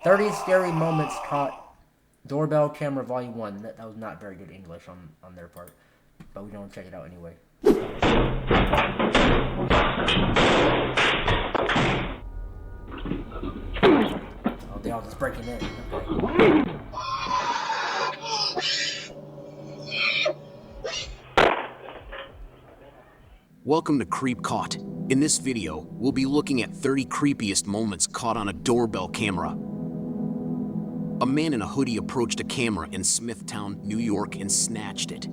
30 scary moments caught. Doorbell camera volume 1. That was not very good English on their part. But we don't check it out anyway. Oh, they all just breaking in. Okay. Welcome to Creep Caught. In this video, we'll be looking at 30 creepiest moments caught on a doorbell camera. A man in a hoodie approached a camera in Smithtown, New York and snatched it.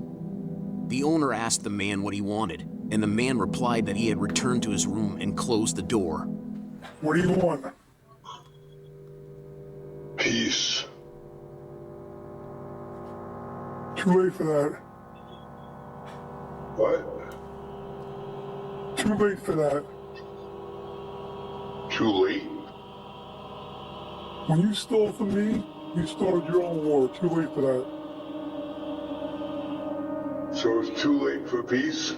The owner asked the man what he wanted, and the man replied that he had returned to his room and closed the door. What do you want? Peace. Too late for that. What? Too late for that. Too late? When you stole from me, you started your own war. Too late for that. So it's too late for peace?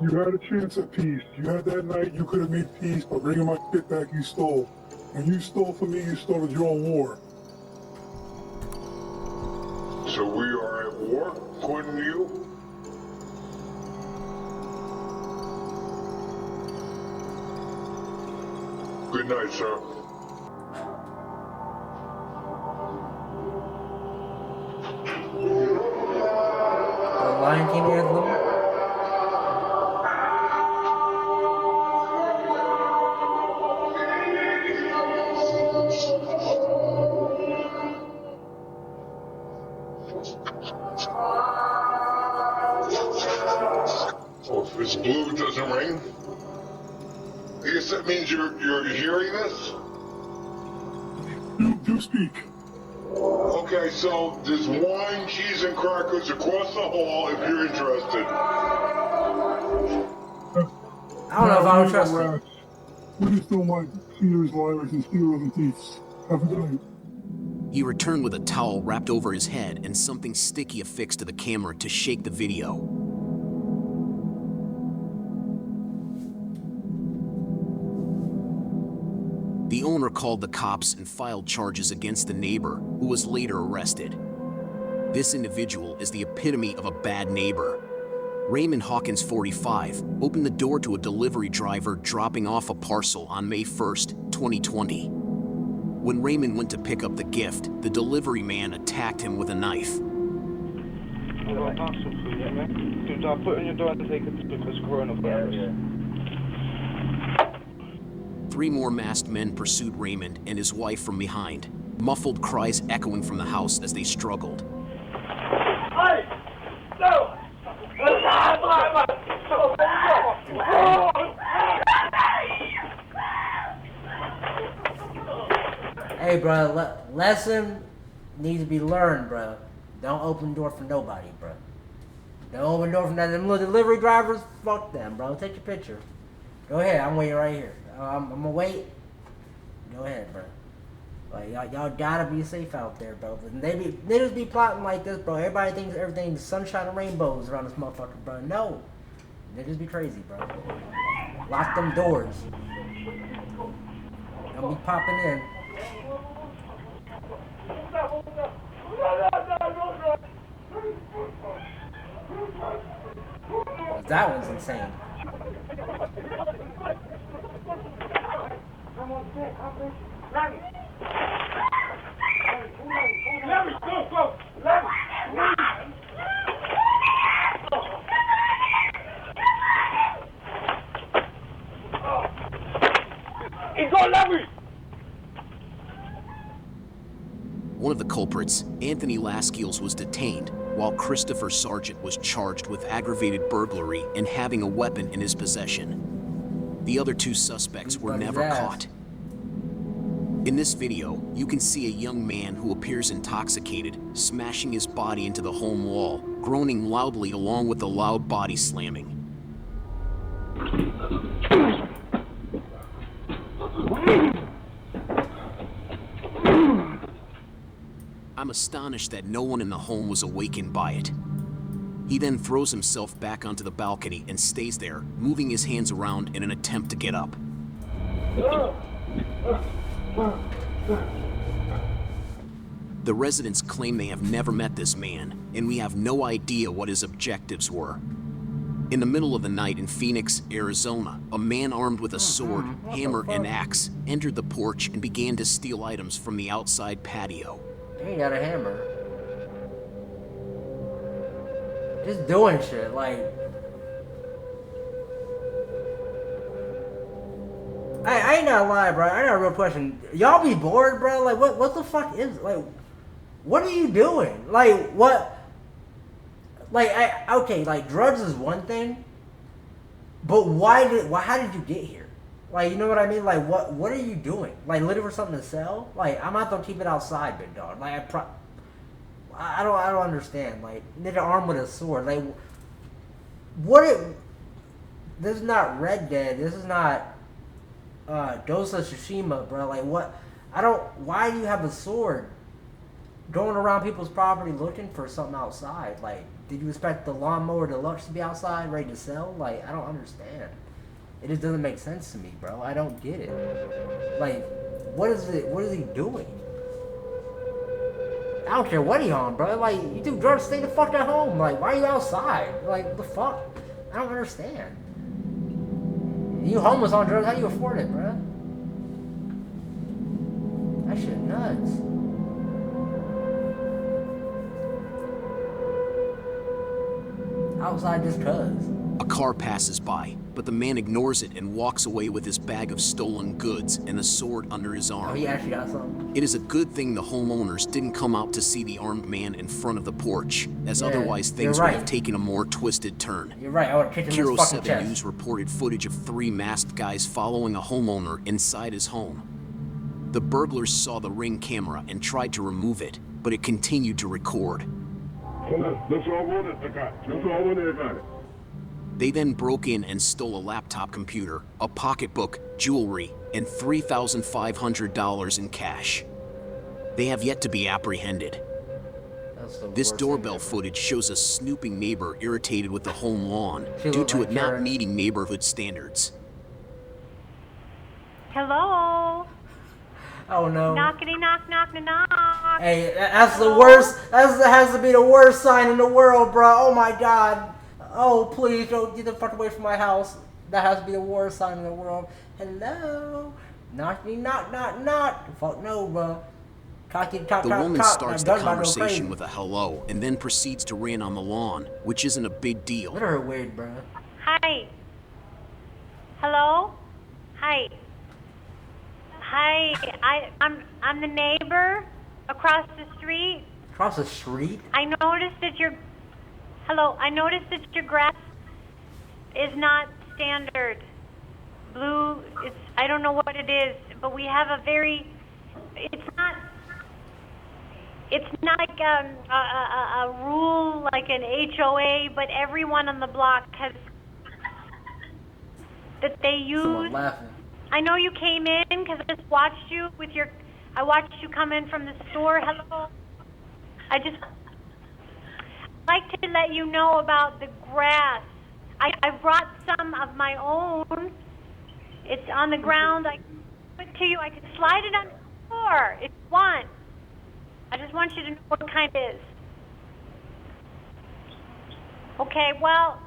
You had a chance at peace. You had that night, you could have made peace by bringing my shit back you stole. When you stole from me, you started your own war. So we are at war, according to you? Good night, sir. The Lion King anthem. Oh, if it's blue, it doesn't ring? I guess that means you're hearing this? You speak. Okay, so there's wine, cheese, and crackers across the hall if you're interested. I don't know if I would trust it. We just don't like Peter's liars and stealers and thieves. Have a good night. He returned with a towel wrapped over his head and something sticky affixed to the camera to shake the video. The owner called the cops and filed charges against the neighbor, who was later arrested. This individual is the epitome of a bad neighbor. Raymond Hawkins, 45, opened the door to a delivery driver dropping off a parcel on May 1st, 2020. When Raymond went to pick up the gift, the delivery man attacked him with a knife. I got a parcel for you, mate. Dude, I'll put it on your door and take it because coronavirus. 3 more masked men pursued Raymond and his wife from behind, muffled cries echoing from the house as they struggled. Hey, bro, lesson needs to be learned, bro. Don't open the door for nobody, bro. Don't open the door for none of them little delivery drivers. Fuck them, bro. Take your picture. Go ahead. I'm waiting right here. I'm gonna wait. Go ahead, bro. Like y'all gotta be safe out there, bro. Niggas be plotting like this, bro. Everybody thinks everything's sunshine and rainbows around this motherfucker, bro. No, niggas be crazy, bro. Lock them doors. Don't be popping in. That one's insane. One of the culprits, Anthony Lascelles, was detained, while Christopher Sargent was charged with aggravated burglary and having a weapon in his possession. The other 2 suspects were never caught. In this video, you can see a young man who appears intoxicated, smashing his body into the home wall, groaning loudly along with the loud body slamming. I'm astonished that no one in the home was awakened by it. He then throws himself back onto the balcony and stays there, moving his hands around in an attempt to get up. The residents claim they have never met this man, and we have no idea what his objectives were. In the middle of the night in Phoenix, Arizona, a man armed with a sword, hammer, and axe entered the porch and began to steal items from the outside patio. He got a hammer. Just doing shit, like... I ain't gonna lie, bro. I got a real question. Y'all be bored, bro? Like, what the fuck is... Like, what are you doing? Like, what... Like, okay, like, drugs is one thing, but how did you get here? Like, you know what I mean? Like, what are you doing? Like, looking for something to sell? Like, I'm not gonna keep it outside, big dog. Like, I don't understand. Like, nigga armed with a sword. Like, this is not Red Dead. This is not, Ghost of Tsushima, bro. Like, why do you have a sword going around people's property looking for something outside? Like, did you expect the lawnmower deluxe to be outside ready to sell? Like, I don't understand. It just doesn't make sense to me, bro. I don't get it. Like, what is he doing? I don't care what he on, bro. Like, you do drugs, stay the fuck at home. Like, why are you outside? Like, the fuck? I don't understand. You homeless on drugs, how do you afford it, bro? That shit nuts. Outside just cuz. A car passes by, but the man ignores it and walks away with his bag of stolen goods and a sword under his arm. Oh, he actually got something? It is a good thing the homeowners didn't come out to see the armed man in front of the porch, as otherwise things would have taken a more twisted turn. You're right, I would have kicked him in his fucking chest. News reported footage of 3 masked guys following a homeowner inside his home. The burglars saw the Ring camera and tried to remove it, but it continued to record. They then broke in and stole a laptop computer, a pocketbook, jewelry, and $3,500 in cash. They have yet to be apprehended. This doorbell footage shows a snooping neighbor irritated with the home lawn due to it not meeting neighborhood standards. Hello? Oh no. Knockity knock knock knock. Hey, that's the worst. That has to be the worst sign in the world, bro. Oh my god. Oh, please don't get the fuck away from my house. That has to be the worst sign in the world. Hello? Knock me, knock, knock, knock. Fuck no, bro. The woman starts the conversation with a hello and then proceeds to ran on the lawn, which isn't a big deal. Look at her weird, bro. Hi. Hello? Hi. Hi. I'm the neighbor across the street. Across the street? I noticed that your grass is not standard. Blue, I don't know what it is, but we have it's not like a rule like an HOA, but everyone on the block has, that they use. Someone laughing. I know you came in because I just watched you I watched you come in from the store. Hello. I'd like to let you know about the grass. I brought some of my own. It's on the ground. I can give it to you. I can slide it on the floor if you want. I just want you to know what kind it is. Okay, well,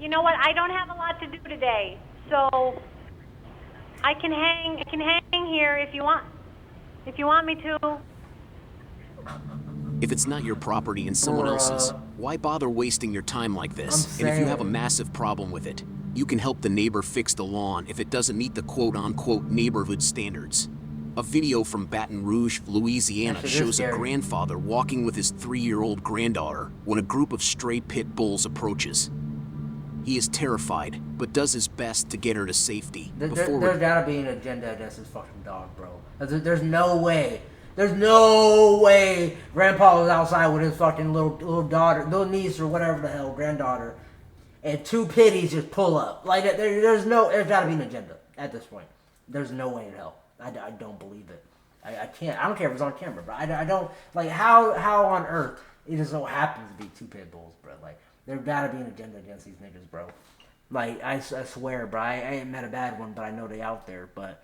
you know what? I don't have a lot to do today, so I can hang here if you want. If you want me to. If it's not your property and someone else's, why bother wasting your time like this? And if you have a massive problem with it, you can help the neighbor fix the lawn if it doesn't meet the quote-unquote neighborhood standards. A video from Baton Rouge, Louisiana shows a grandfather walking with his 3-year-old granddaughter when a group of stray pit bulls approaches. He is terrified, but does his best to get her to safety. There's gotta be an agenda against this fucking dog, bro. There's no way. There's no way Grandpa was outside with his fucking little daughter, little niece or whatever the hell, granddaughter, and 2 pitties just pull up. Like, there's gotta be an agenda at this point. There's no way in hell. I don't believe it. I can't. I don't care if it's on camera, bro. I don't, like, how on earth it just so happens to be 2 pit bulls, bro. Like, there gotta be an agenda against these niggas, bro. Like, I swear, bro. I ain't met a bad one, but I know they out there, but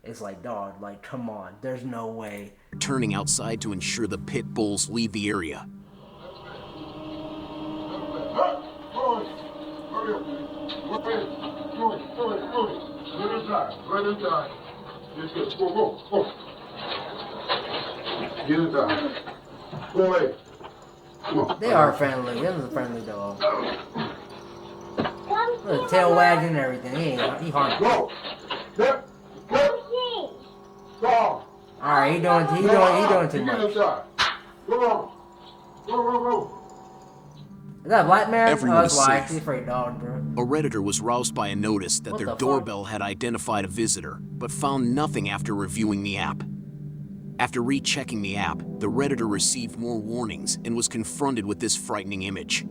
It's like, dog, like, come on, there's no way. Turning outside to ensure the pit bulls leave the area. They are friendly. This is a friendly dog. Look, tail wagging and everything. He harmless. Alright, he doing too much. Is that a black man? Everyone Oh, that's is why. safe. He's afraid of dog, bro. A Redditor was roused by a notice that What their the fuck? doorbell had identified a visitor, but found nothing after reviewing the app. After rechecking the app, the Redditor received more warnings and was confronted with this frightening image.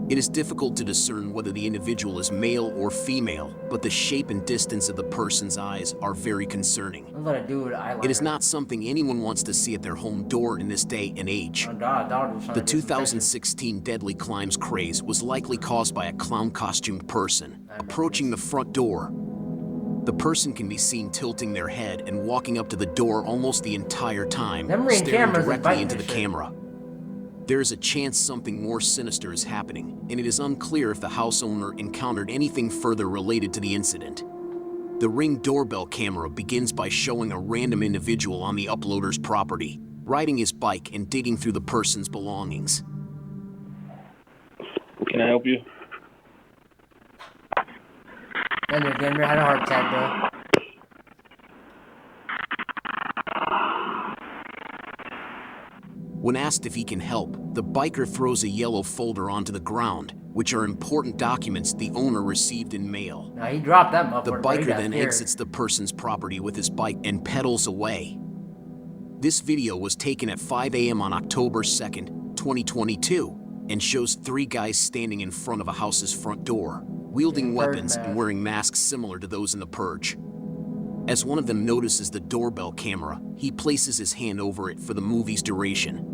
It is difficult to discern whether the individual is male or female, but the shape and distance of the person's eyes are very concerning. Look at a dude with eyeliner. It is not something anyone wants to see at their home door in this day and age. Oh, dog was trying The to disinfect him. 2016 Deadly Climbs craze was likely caused by a clown-costumed person approaching the front door. The person can be seen tilting their head and walking up to the door almost the entire time, Them Ring staring cameras directly inviting into the this shit. camera. There is a chance something more sinister is happening, and it is unclear if the house owner encountered anything further related to the incident. The Ring Doorbell camera begins by showing a random individual on the uploader's property, riding his bike and digging through the person's belongings. Can I help you? Denver had a heart attack, bro. When asked if he can help, the biker throws a yellow folder onto the ground, which are important documents the owner received in mail. Now he dropped that motherfucker. The bro. He biker got then scared. exits the person's property with his bike and pedals away. This video was taken at 5 a.m. on October 2nd, 2022, and shows 3 guys standing in front of a house's front door, wielding Yeah, bird weapons and mask. wearing masks similar to those in The Purge. As one of them notices the doorbell camera, he places his hand over it for the movie's duration.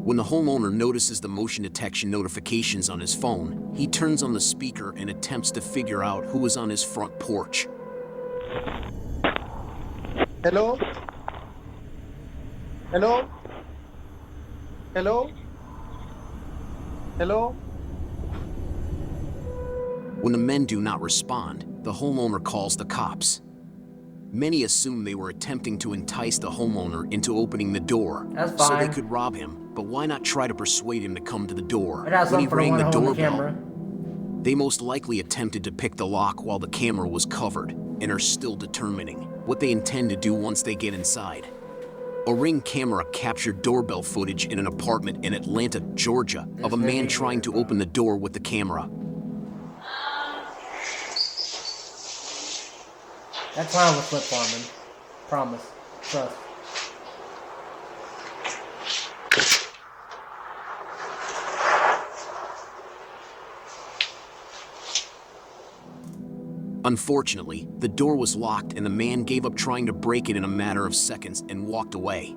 When the homeowner notices the motion detection notifications on his phone, he turns on the speaker and attempts to figure out who is on his front porch. Hello? Hello? Hello? Hello? When the men do not respond, the homeowner calls the cops. Many assume they were attempting to entice the homeowner into opening the door That's so they fine. could rob him, but why not try to persuade him to come to the door? I got When he something for the rang one the holding the doorbell, camera. they most likely attempted to pick the lock while the camera was covered and are still determining what they intend to do once they get inside. A Ring camera captured doorbell footage in an apartment in Atlanta, Georgia, of a man trying to open the door with the camera. That clown was flip farming. Promise. Trust. Unfortunately, the door was locked and the man gave up trying to break it in a matter of seconds and walked away.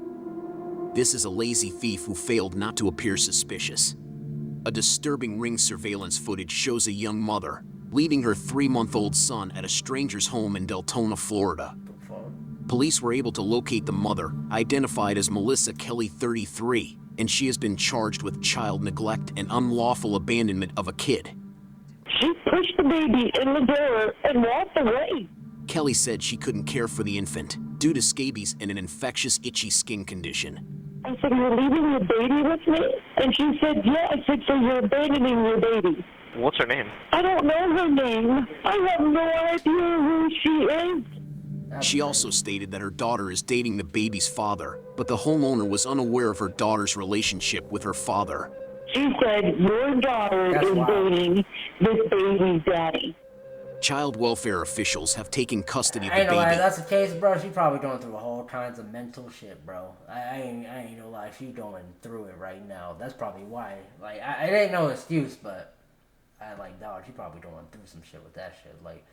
This is a lazy thief who failed not to appear suspicious. A disturbing Ring surveillance footage shows a young mother leaving her 3-month-old son at a stranger's home in Deltona, Florida. Police were able to locate the mother, identified as Melissa Kelly, 33, and she has been charged with child neglect and unlawful abandonment of a kid. She pushed the baby in the door and walked away. Kelly said she couldn't care for the infant due to scabies and an infectious itchy skin condition. I said, "You're leaving your baby with me?" And she said, "Yeah." I said, "So you're abandoning your baby?" What's her name? I don't know her name. I have no idea who she is. She also stated that her daughter is dating the baby's father, but the homeowner was unaware of her daughter's relationship with her father. She said, "Your daughter That's is wild. dating this baby's daddy." Child welfare officials have taken custody of I the ain't gonna lie, if baby. that's the case, bro, she probably going through all kinds of mental shit, bro. I ain't gonna lie, she going through it right now. That's probably why. Like, it ain't no excuse, but I like, dog, she probably going through some shit with that shit. Like,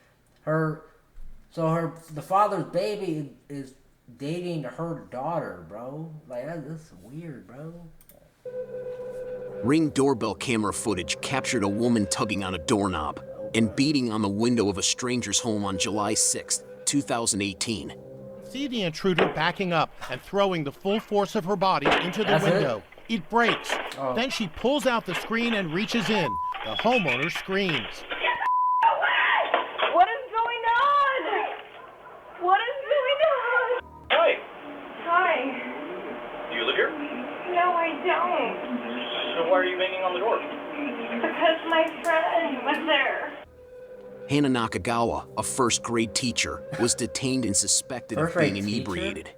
the father's baby is dating her daughter, bro. Like, that's weird, bro. Ring doorbell camera footage captured a woman tugging on a doorknob and beating on the window of a stranger's home on July 6, 2018. see the intruder backing up and throwing the full force of her body into the That's window. It breaks. Oh. Then she pulls out the screen and reaches in. The homeowner screams. What is going on? What is going on? Hi. Hi. Do you live here? No, I don't. So why are you banging on the door? Because my friend was there. Hannah Nakagawa, a first-grade teacher, was detained and suspected of First-grade being teacher? inebriated.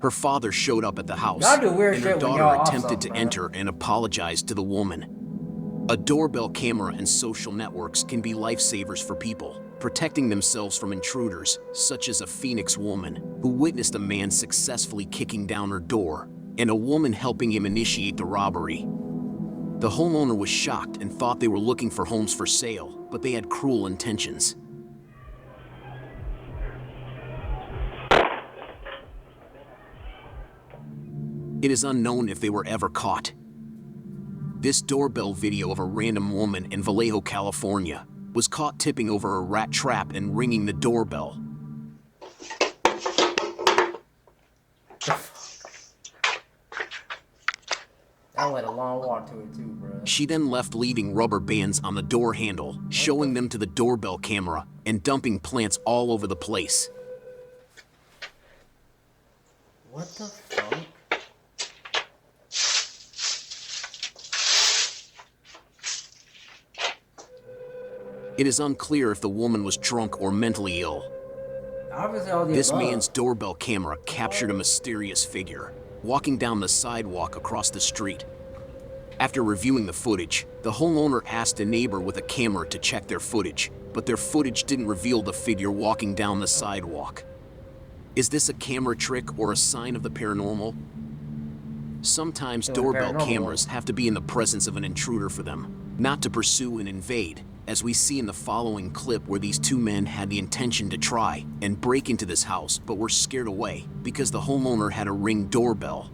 Her father showed up at the house, Y'all do weird and her shit when daughter y'all off attempted to something, enter and apologize to the woman. A doorbell camera and social networks can be lifesavers for people, protecting themselves from intruders, such as a Phoenix woman who witnessed a man successfully kicking down her door, and a woman helping him initiate the robbery. The homeowner was shocked and thought they were looking for homes for sale, but they had cruel intentions. It is unknown if they were ever caught. This doorbell video of a random woman in Vallejo, California, was caught tipping over a rat trap and ringing the doorbell. That had a long walk to it too, bro. She then left, leaving rubber bands on the door handle, showing them to the doorbell camera, and dumping plants all over the place. What the fuck? It is unclear if the woman was drunk or mentally ill. Obviously all the This above. man's doorbell camera captured a mysterious figure walking down the sidewalk across the street. After reviewing the footage, the homeowner asked a neighbor with a camera to check their footage, but their footage didn't reveal the figure walking down the sidewalk. Is this a camera trick or a sign of the paranormal? Sometimes doorbell cameras have to be in the presence of an intruder for them, not to pursue and invade, as we see in the following clip where these two men had the intention to try and break into this house but were scared away because the homeowner had a Ring doorbell.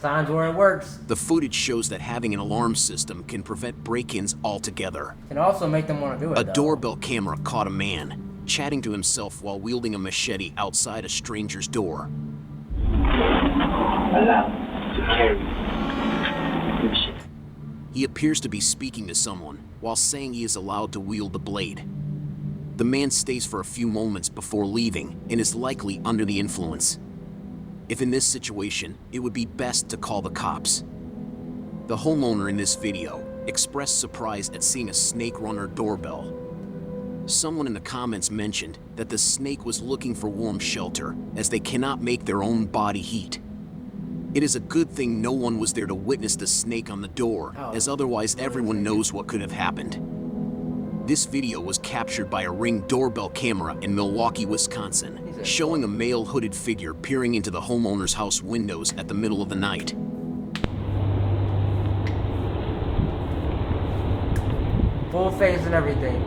Signs where it works. The footage shows that having an alarm system can prevent break-ins altogether. Can also make them want to do it. A doorbell camera caught a man chatting to himself while wielding a machete outside a stranger's door. He appears to be speaking to someone while saying he is allowed to wield the blade. The man stays for a few moments before leaving and is likely under the influence. If in this situation, it would be best to call the cops. The homeowner in this video expressed surprise at seeing a snake run her doorbell. Someone in the comments mentioned that the snake was looking for warm shelter as they cannot make their own body heat. It is a good thing no one was there to witness the snake on the door, as otherwise everyone knows what could have happened. This video was captured by a Ring doorbell camera in Milwaukee, Wisconsin, showing a male hooded figure peering into the homeowner's house windows at the middle of the night. Full face and everything.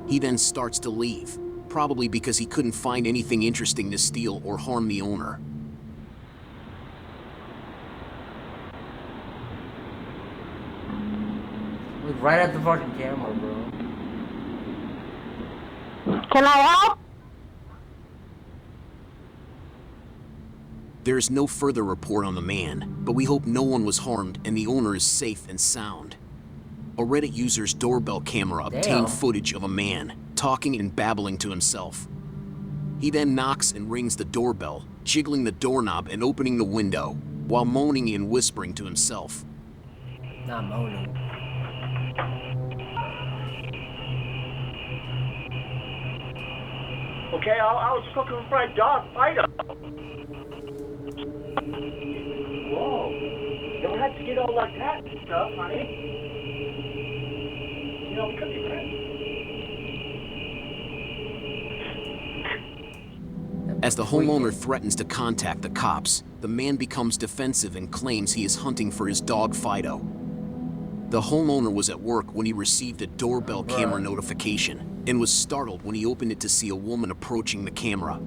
He then starts to leave, probably because he couldn't find anything interesting to steal or harm the owner. Look right at the fucking camera, bro. Can I help? There is no further report on the man, but we hope no one was harmed and the owner is safe and sound. A Reddit user's doorbell camera obtained footage of a man talking and babbling to himself. He then knocks and rings the doorbell, jiggling the doorknob and opening the window, while moaning and whispering to himself. Not moaning. Okay, I was cooking for my dog, Fido. Whoa. You don't have to get all like that and stuff, honey. You know, we could be friends. As the homeowner threatens to contact the cops, the man becomes defensive and claims he is hunting for his dog Fido. The homeowner was at work when he received a doorbell camera notification and was startled when he opened it to see a woman approaching the camera.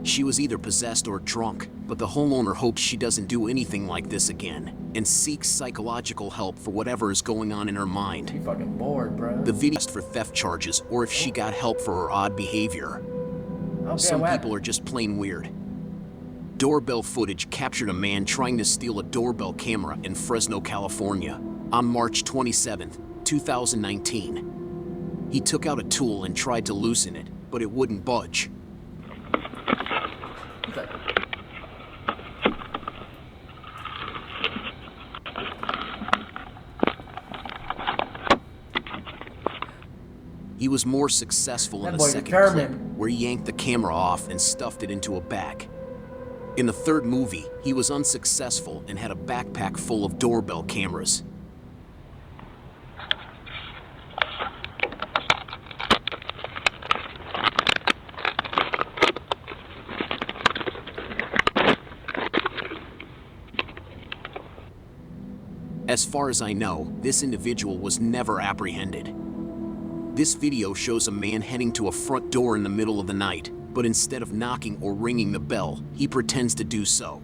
She was either possessed or drunk, but the homeowner hopes she doesn't do anything like this again and seeks psychological help for whatever is going on in her mind. She's fucking bored, bro. The video is for theft charges or if she got help for her odd behavior. Some people are just plain weird. Doorbell footage captured a man trying to steal a doorbell camera in Fresno, California on March 27, 2019. He took out a tool and tried to loosen it, but it wouldn't budge. He was more successful in the second clip, where he yanked the camera off and stuffed it into a bag. In the third movie, he was unsuccessful and had a backpack full of doorbell cameras. As far as I know, this individual was never apprehended. This video shows a man heading to a front door in the middle of the night, but instead of knocking or ringing the bell, he pretends to do so.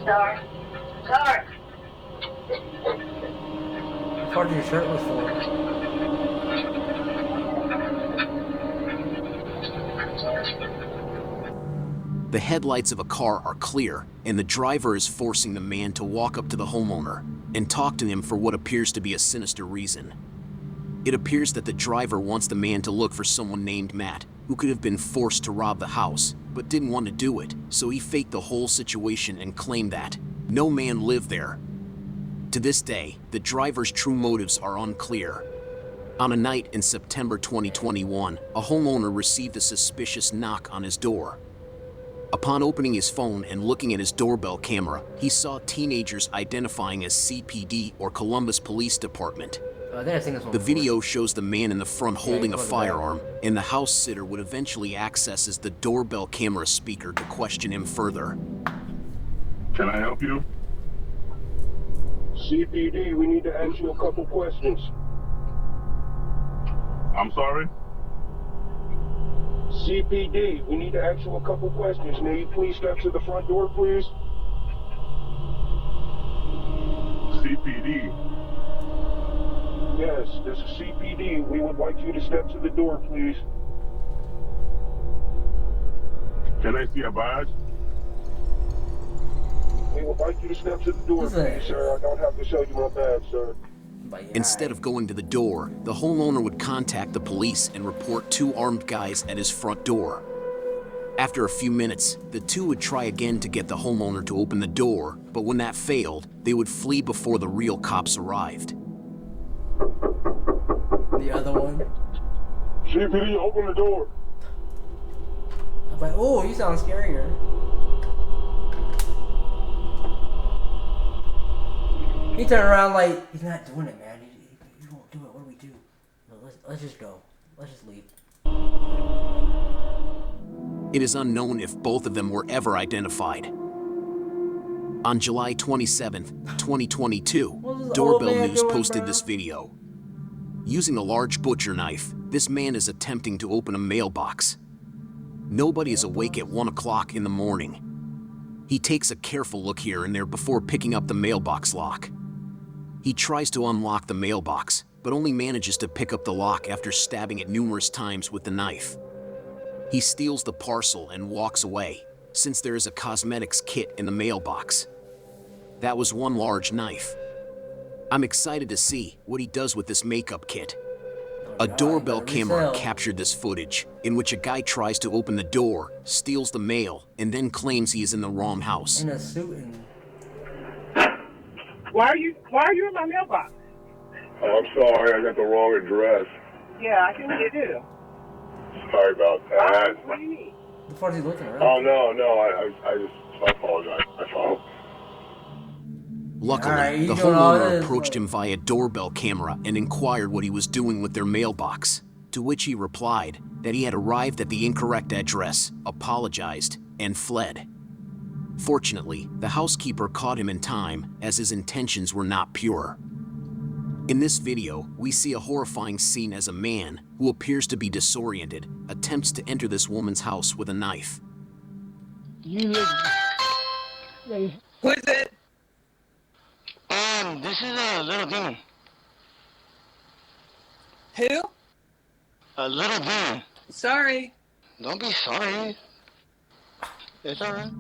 Sorry. What part of your shirt was for? The headlights of a car are clear, and the driver is forcing the man to walk up to the homeowner and talk to him for what appears to be a sinister reason. It appears that the driver wants the man to look for someone named Matt, who could have been forced to rob the house, but didn't want to do it, so he faked the whole situation and claimed that no man lived there. To this day, the driver's true motives are unclear. On a night in September 2021, a homeowner received a suspicious knock on his door. Upon opening his phone and looking at his doorbell camera, he saw teenagers identifying as CPD or Columbus Police Department. The video shows the man in the front holding a firearm, and the house sitter would eventually access the doorbell camera speaker to question him further. Can I help you? CPD, we need to ask you a couple questions. I'm sorry? CPD, we need to ask you a couple questions. May you please step to the front door, please? CPD? Yes, this is CPD. We would like you to step to the door, please. Can I see a badge? We would like you to step to the door, please, sir. I don't have to show you my badge, sir. Instead of going to the door, the homeowner would contact the police and report two armed guys at his front door. After a few minutes, the two would try again to get the homeowner to open the door, but when that failed, they would flee before the real cops arrived. The other one? CPD, open the door. I was like, oh, you sound scarier. He turned around like, he's not doing it, man. He won't do it. What do we do? No, let's just go. Let's just leave. It is unknown if both of them were ever identified. On July 27, 2022, Doorbell News posted this video. Using a large butcher knife, this man is attempting to open a mailbox. Nobody is awake at 1 o'clock in the morning. He takes a careful look here and there before picking up the mailbox lock. He tries to unlock the mailbox, but only manages to pick up the lock after stabbing it numerous times with the knife. He steals the parcel and walks away, since there is a cosmetics kit in the mailbox. That was one large knife. I'm excited to see what he does with this makeup kit. A doorbell camera captured this footage, in which a guy tries to open the door, steals the mail, and then claims he is in the wrong house. In a suit and... Why are you in my mailbox? Oh, I'm sorry, I got the wrong address. Yeah, I can hear you. Sorry about that. What do you need? The fuck is he looking around? Oh, no, I just I apologize. I found. Luckily, Alright, you the doing all homeowner this, approached like- him via doorbell camera and inquired what he was doing with their mailbox, to which he replied that he had arrived at the incorrect address, apologized, and fled. Fortunately, the housekeeper caught him in time, as his intentions were not pure. In this video, we see a horrifying scene as a man, who appears to be disoriented, attempts to enter this woman's house with a knife. Who is it? This is a little demon. Who? A little demon. Sorry. Don't be sorry. It's alright.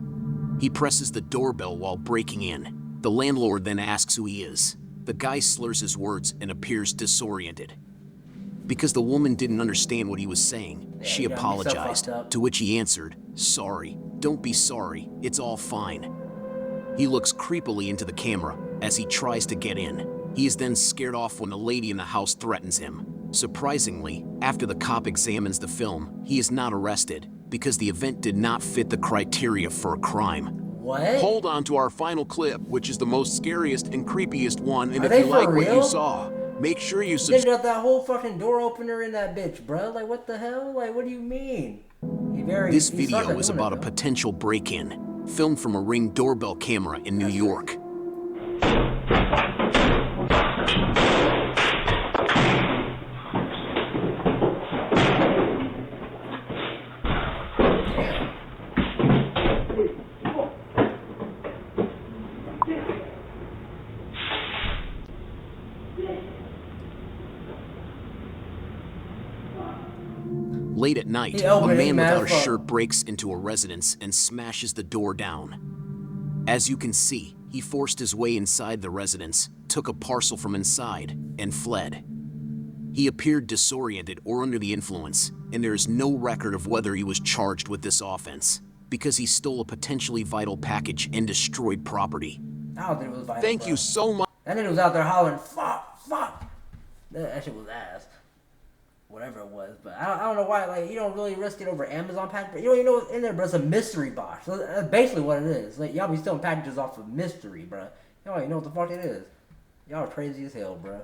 He presses the doorbell while breaking in. The landlord then asks who he is. The guy slurs his words and appears disoriented. Because the woman didn't understand what he was saying, she you got me so apologized, fucked up. to which he answered, "Sorry, don't be sorry, it's all fine." He looks creepily into the camera as he tries to get in. He is then scared off when a lady in the house threatens him. Surprisingly, after the cop examines the film, he is not arrested because the event did not fit the criteria for a crime. What? Hold on to our final clip, which is the most scariest and creepiest one, and Are if they you like for what you real? saw, make sure you They subscribe. got that whole fucking door opener in that bitch, bro. Like, what the hell? Like, what do you mean? This he suck video at is doing about it, a though. potential break-in, filmed from a Ring doorbell camera in New York. Late at night, He a opened it, man man, without a fuck. shirt breaks into a residence and smashes the door down. As you can see, he forced his way inside the residence, took a parcel from inside, and fled. He appeared disoriented or under the influence, and there is no record of whether he was charged with this offense, because he stole a potentially vital package and destroyed property. I don't think it was vital, Thank bro. you so much. That nigga was out there hollering, fuck, fuck. That shit was ass. Whatever it was. But I don't know why, like, you don't really risk it over Amazon package. But you don't even know what's in there, bro. It's a mystery box. So that's basically what it is. Like, y'all be stealing packages off of mystery, bro. Y'all don't even know what the fuck it is. Y'all are crazy as hell, bro.